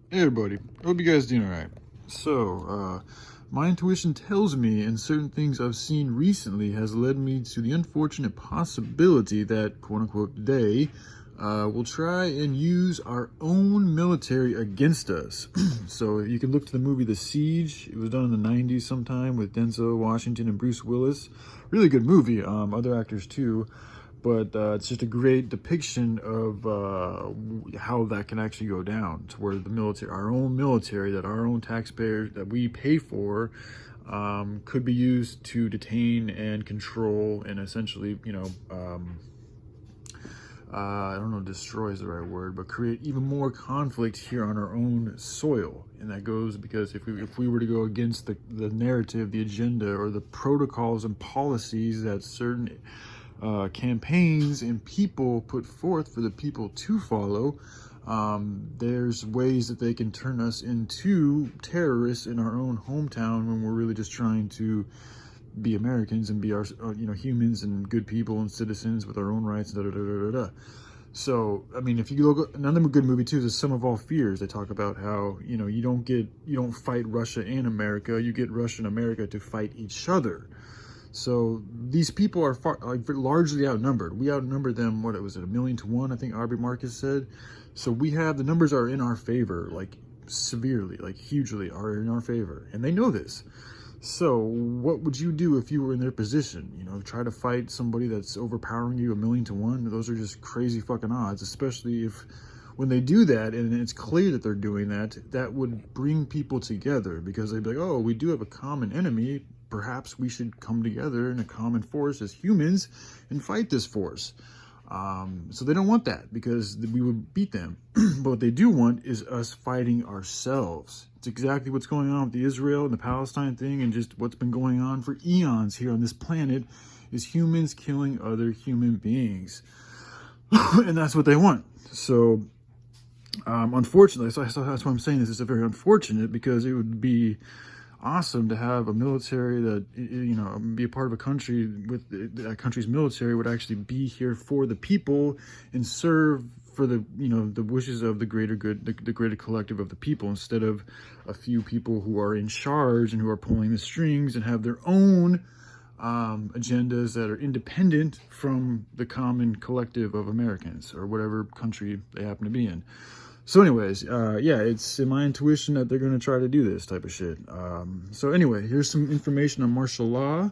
Hey everybody, hope you guys doing alright. So, my intuition tells me, and certain things I've seen recently has led me to the unfortunate possibility that, quote-unquote, they will try and use our own military against us. So you can look to the movie The Siege. It was done in the 90s sometime with Denzel Washington and Bruce Willis. Really good movie, other actors too. But it's just a great depiction of how that can actually go down, to where the military, our own military, that our own taxpayers that we pay for, could be used to detain and control and essentially, I don't know, destroy is the right word, but create even more conflict here on our own soil. And that goes because if we were to go against the narrative, the agenda, or the protocols and policies that certain campaigns and people put forth for the people to follow, there's ways that they can turn us into terrorists in our own hometown when we're really just trying to be Americans and be our, humans and good people and citizens with our own rights. So, I mean, if you look, another good movie too is Sum of All Fears. They talk about how, you don't fight Russia and America. You get Russia and America to fight each other. So these people are largely outnumbered. We outnumber them, what was it, 1,000,000 to 1, I think Aubrey Marcus said. So the numbers are in our favor, like severely, like hugely are in our favor. And they know this. So what would you do if you were in their position? Try to fight somebody that's overpowering you 1,000,000 to 1? Those are just crazy fucking odds, especially if when they do that, and it's clear that they're doing that, that would bring people together, because they'd be like, oh, we do have a common enemy. Perhaps we should come together in a common force as humans and fight this force. So they don't want that, because we would beat them. But what they do want is us fighting ourselves. It's exactly what's going on with the Israel and the Palestine thing, and just what's been going on for eons here on this planet, is humans killing other human beings. And that's what they want. So unfortunately, so that's why I'm saying this is a very unfortunate, because it would be awesome to have a military that, be a part of a country with that country's military would actually be here for the people and serve for the wishes of the greater good, the greater collective of the people, instead of a few people who are in charge and who are pulling the strings and have their own agendas that are independent from the common collective of Americans or whatever country they happen to be in. So anyways, it's in my intuition that they're going to try to do this type of shit. So anyway, here's some information on martial law.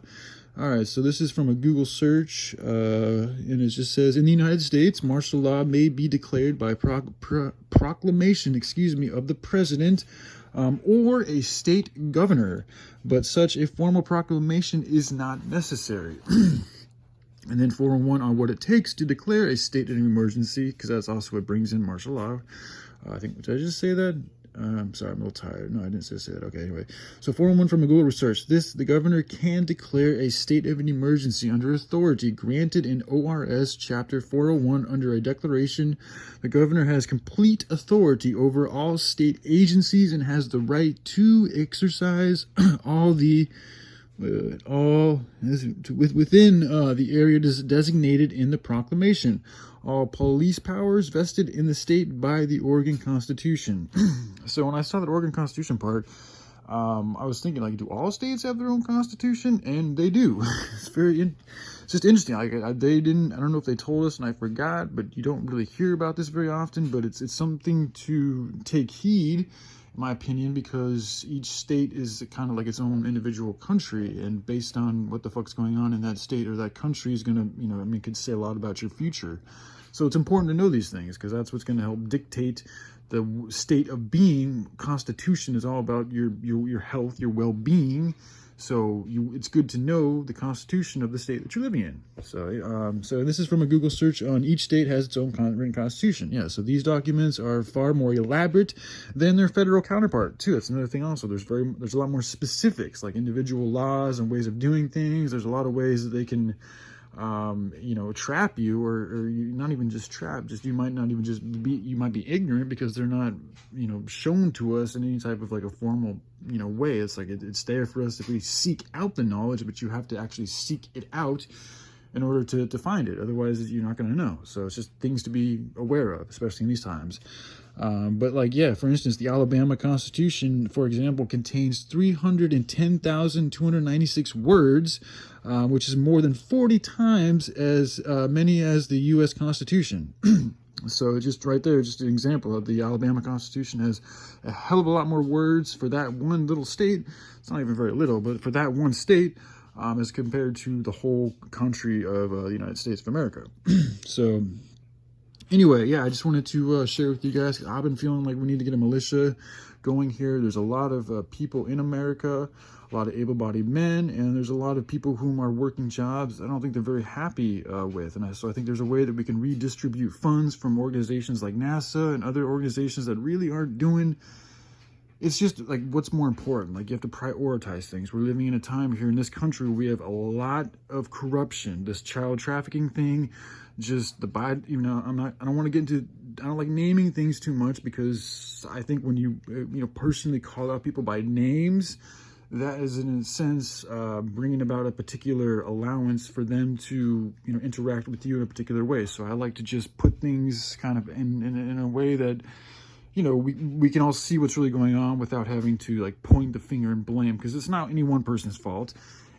All right, so this is from a Google search, and it just says, in the United States, martial law may be declared by proclamation, of the president or a state governor, but such a formal proclamation is not necessary. And then 401 on what it takes to declare a state of emergency, because that's also what brings in martial law. Did I just say that? I'm sorry, I'm a little tired. No, I didn't say that. Okay, anyway. So 401 from a Google research. The governor can declare a state of an emergency under authority granted in ORS Chapter 401 under a declaration. The governor has complete authority over all state agencies and has the right to exercise within the area designated in the proclamation, all police powers vested in the state by the Oregon Constitution. So when I saw that Oregon Constitution part, I was thinking, like, do all states have their own constitution? And they do. It's just interesting. They didn't. I don't know if they told us and I forgot, but you don't really hear about this very often. But it's something to take heed, in my opinion, because each state is kind of like its own individual country, and based on what the fuck's going on in that state or that country is gonna, could say a lot about your future. So it's important to know these things, because that's what's going to help dictate the state of being. Constitution is all about your health, your well-being. So it's good to know the constitution of the state that you're living in. So this is from a Google search on each state has its own written constitution. Yeah, so these documents are far more elaborate than their federal counterpart too. That's another thing also. There's a lot more specifics, like individual laws and ways of doing things. There's a lot of ways that they can trap you, or you not even just trap, just you might be ignorant, because they're not, shown to us in any type of like a formal, way. It's like it's there for us if we seek out the knowledge, but you have to actually seek it out in order to find it. Otherwise, you're not going to know. So it's just things to be aware of, especially in these times. But like, yeah, for instance, the Alabama Constitution, for example, contains 310,296 words, which is more than 40 times as many as the U.S. Constitution. So just right there, just an example of the Alabama Constitution has a hell of a lot more words for that one little state. It's not even very little, but for that one state, as compared to the whole country of the United States of America. So anyway, yeah, I just wanted to share with you guys. I've been feeling like we need to get a militia going here. There's a lot of people in America, a lot of able-bodied men, and there's a lot of people whom are working jobs I don't think they're very happy with. And so I think there's a way that we can redistribute funds from organizations like NASA and other organizations that really aren't doing. It's just like, what's more important? Like, you have to prioritize things. We're living in a time here in this country where we have a lot of corruption. This child trafficking thing, just the bad, you know, I don't want to get into, I don't like naming things too much, because I think when you personally call out people by names, that is in a sense bringing about a particular allowance for them to, interact with you in a particular way. So I like to just put things kind of in a way that, we can all see what's really going on without having to like point the finger and blame, because it's not any one person's fault.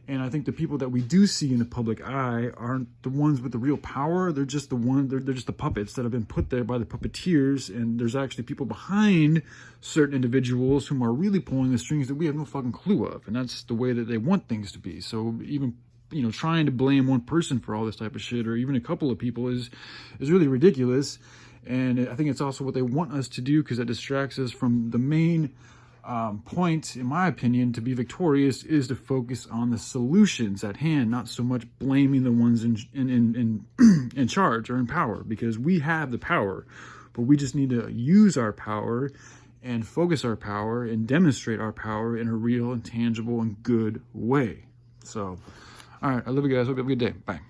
And I think the people that we do see in the public eye aren't the ones with the real power. They're just they're just the puppets that have been put there by the puppeteers. And there's actually people behind certain individuals whom are really pulling the strings that we have no fucking clue of. And that's the way that they want things to be. So even, trying to blame one person for all this type of shit, or even a couple of people, is really ridiculous. And I think it's also what they want us to do, because that distracts us from the main point, in my opinion, to be victorious, is to focus on the solutions at hand, not so much blaming the ones in charge or in power, because we have the power, but we just need to use our power and focus our power and demonstrate our power in a real and tangible and good way. So, all right, I love you guys. Hope you have a good day. Bye.